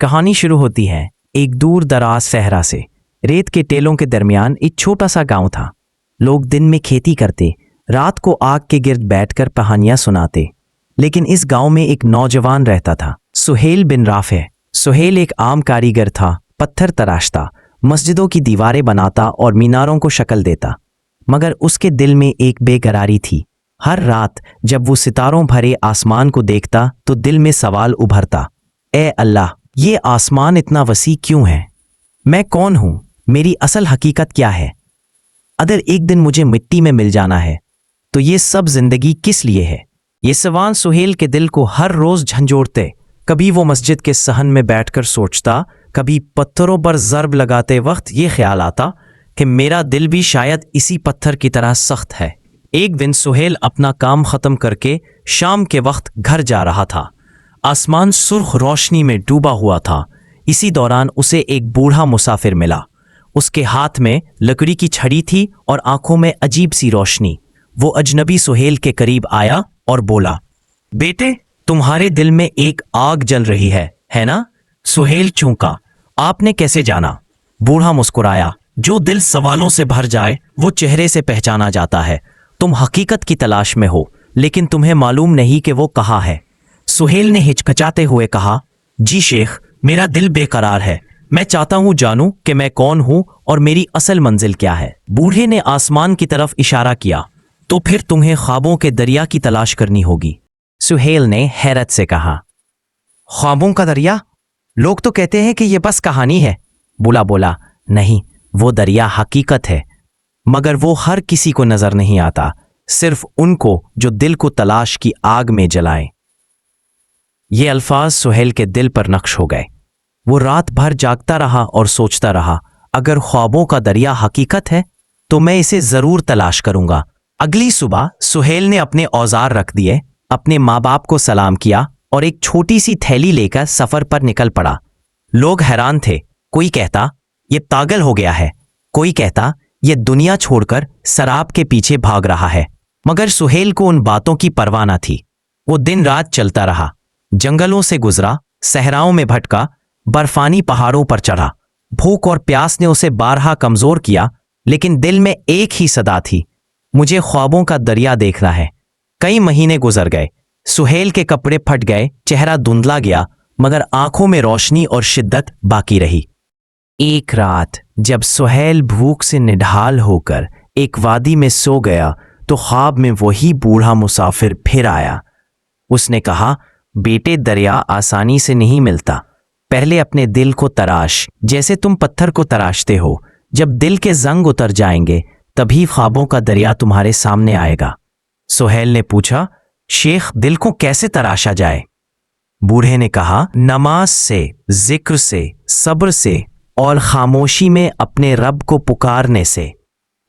कहानी शुरू होती है एक दूर दराज सहरा से। रेत के टेलों के दरमियान एक छोटा सा गांव था। लोग दिन में खेती करते, रात को आग के गिर्द बैठकर कहानियां सुनाते। लेकिन इस गांव में एक नौजवान रहता था, सुहेल बिन राफे। सुहेल एक आम कारीगर था, पत्थर तराशता, मस्जिदों की दीवारें बनाता और मीनारों को शक्ल देता। मगर उसके दिल में एक बेकरारी थी। हर रात जब वो सितारों भरे आसमान को देखता तो दिल में सवाल उभरता, ए अल्लाह, ये आसमान इतना वसी क्यों है? मैं कौन हूं? मेरी असल हकीकत क्या है? अगर एक दिन मुझे मिट्टी में मिल जाना है तो ये सब जिंदगी किस लिए है? ये सवाल सुहेल के दिल को हर रोज झंझोड़ते। कभी वो मस्जिद के सहन में बैठकर सोचता, कभी पत्थरों पर ज़र्ब लगाते वक्त ये ख्याल आता कि मेरा दिल भी शायद इसी पत्थर की तरह सख्त है। एक दिन सुहेल अपना काम खत्म करके शाम के वक्त घर जा रहा था। आसमान सुर्ख रोशनी में डूबा हुआ था। इसी दौरान उसे एक बूढ़ा मुसाफिर मिला। उसके हाथ में लकड़ी की छड़ी थी और आंखों में अजीब सी रोशनी। वो अजनबी सुहेल के करीब आया और बोला, बेटे, तुम्हारे दिल में एक आग जल रही है ना? सुहेल चौंका, आपने कैसे जाना? बूढ़ा मुस्कुराया, जो दिल सवालों से भर जाए वो चेहरे से पहचाना जाता है। तुम हकीकत की तलाश में हो, लेकिन तुम्हें मालूम नहीं कि वो कहाँ है। सुहेल ने हिचकिचाते हुए कहा, जी शेख, मेरा दिल बेकरार है। मैं चाहता हूं जानूं कि मैं कौन हूं और मेरी असल मंजिल क्या है। बूढ़े ने आसमान की तरफ इशारा किया, तो फिर तुम्हें ख्वाबों के दरिया की तलाश करनी होगी। सुहेल ने हैरत से कहा, ख्वाबों का दरिया? लोग तो कहते हैं कि यह बस कहानी है। बूढ़ा बोला, नहीं, वो दरिया हकीकत है, मगर वो हर किसी को नजर नहीं आता, सिर्फ उनको जो दिल को तलाश की आग में जलाए। ये अल्फाज सुहेल के दिल पर नक्श हो गए। वो रात भर जागता रहा और सोचता रहा, अगर ख्वाबों का दरिया हकीकत है तो मैं इसे जरूर तलाश करूंगा। अगली सुबह सुहेल ने अपने औजार रख दिए, अपने माँ बाप को सलाम किया और एक छोटी सी थैली लेकर सफर पर निकल पड़ा। लोग हैरान थे। कोई कहता ये पागल हो गया है, कोई कहता ये दुनिया छोड़कर शराब के पीछे भाग रहा है। मगर सुहेल को उन बातों की परवाह न थी। वो दिन रात चलता रहा, जंगलों से गुजरा, सहराओं में भटका, बर्फानी पहाड़ों पर चढ़ा। भूख और प्यास ने उसे बारहा कमजोर किया, लेकिन दिल में एक ही सदा थी, मुझे ख्वाबों का दरिया देखना है। कई महीने गुजर गए। सुहेल के कपड़े फट गए, चेहरा धुंधला गया, मगर आंखों में रोशनी और शिद्दत बाकी रही। एक रात जब सुहेल भूख से निढाल होकर एक वादी में सो गया तो ख्वाब में वही बूढ़ा मुसाफिर फिर आया। उसने कहा, बेटे, दरिया आसानी से नहीं मिलता। पहले अपने दिल को तराश, जैसे तुम पत्थर को तराशते हो। जब दिल के जंग उतर जाएंगे तभी ख्वाबों का दरिया तुम्हारे सामने आएगा। सुहेल ने पूछा, शेख, दिल को कैसे तराशा जाए? बूढ़े ने कहा, नमाज से, जिक्र से, सब्र से और खामोशी में अपने रब को पुकारने से।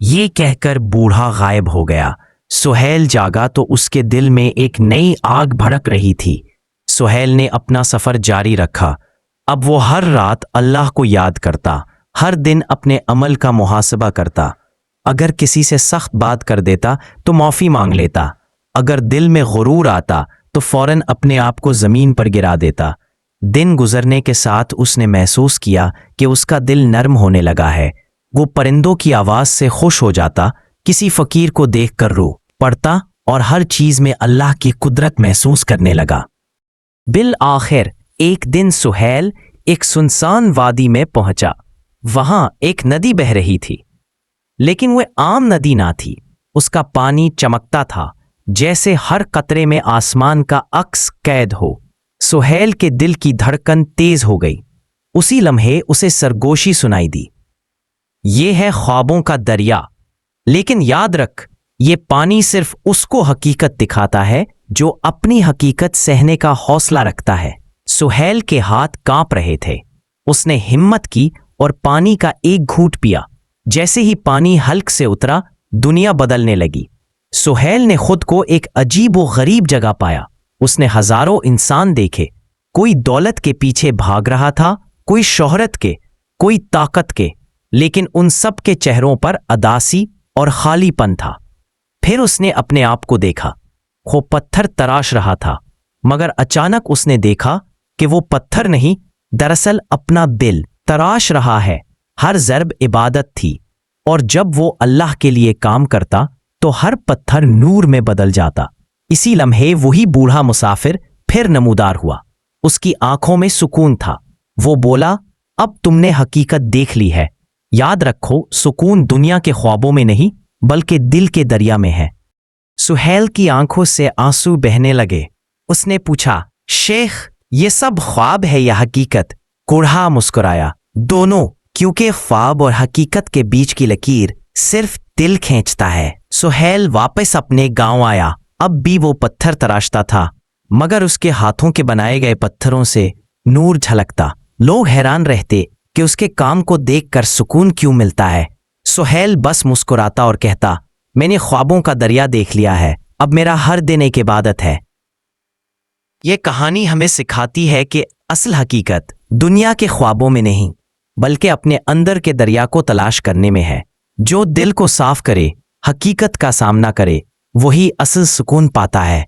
ये कहकर बूढ़ा गायब हो गया। सुहेल जागा तो उसके दिल में एक नई आग भड़क रही थी। सुहेल ने अपना सफर जारी रखा। अब वो हर रात अल्लाह को याद करता, हर दिन अपने अमल का मुहासबा करता। अगर किसी से सख्त बात कर देता तो माफी मांग लेता। अगर दिल में गुरूर आता तो फौरन अपने आप को जमीन पर गिरा देता। दिन गुजरने के साथ उसने महसूस किया कि उसका दिल नर्म होने लगा है। वो परिंदों की आवाज से खुश हो जाता, किसी फकीर को देखकर रो पड़ता और हर चीज में अल्लाह की कुदरत महसूस करने लगा। बिल आखिर एक दिन सुहेल एक सुनसान वादी में पहुंचा। वहां एक नदी बह रही थी, लेकिन वह आम नदी ना थी। उसका पानी चमकता था, जैसे हर कतरे में आसमान का अक्स कैद हो। सुहेल के दिल की धड़कन तेज हो गई। उसी लम्हे उसे सरगोशी सुनाई दी, ये है ख्वाबों का दरिया। लेकिन याद रख, ये पानी सिर्फ उसको हकीकत दिखाता है जो अपनी हकीकत सहने का हौसला रखता है। सुहेल के हाथ कांप रहे थे। उसने हिम्मत की और पानी का एक घूंट पिया। जैसे ही पानी हल्क से उतरा, दुनिया बदलने लगी। सुहेल ने खुद को एक अजीब व गरीब जगह पाया। उसने हजारों इंसान देखे, कोई दौलत के पीछे भाग रहा था, कोई शोहरत के, कोई ताकत के, लेकिन उन सब के चेहरों पर अदासी और खालीपन था। फिर उसने अपने आप को देखा। वो पत्थर तराश रहा था, मगर अचानक उसने देखा कि वो पत्थर नहीं दरअसल अपना दिल तराश रहा है। हर ज़र्ब इबादत थी, और जब वो अल्लाह के लिए काम करता तो हर पत्थर नूर में बदल जाता। इसी लम्हे वही बूढ़ा मुसाफिर फिर नमूदार हुआ। उसकी आंखों में सुकून था। वो बोला, अब तुमने हकीकत देख ली है। याद रखो, सुकून दुनिया के ख्वाबों में नहीं बल्कि दिल के दरिया में है। सुहेल की आंखों से आंसू बहने लगे। उसने पूछा, शेख, ये सब ख्वाब है या हकीकत? बूढ़ा मुस्कुराया, दोनों, क्योंकि ख्वाब और हकीकत के बीच की लकीर सिर्फ दिल खींचता है। सुहेल वापस अपने गांव आया। अब भी वो पत्थर तराशता था, मगर उसके हाथों के बनाए गए पत्थरों से नूर झलकता। लोग हैरान रहते कि उसके काम को देखकर सुकून क्यों मिलता है। सुहेल बस मुस्कुराता और कहता, मैंने ख्वाबों का दरिया देख लिया है, अब मेरा हर दिन एक इबादत है। ये कहानी हमें सिखाती है कि असल हकीकत दुनिया के ख्वाबों में नहीं बल्कि अपने अंदर के दरिया को तलाश करने में है। जो दिल को साफ करे, हकीकत का सामना करे, वही असल सुकून पाता है।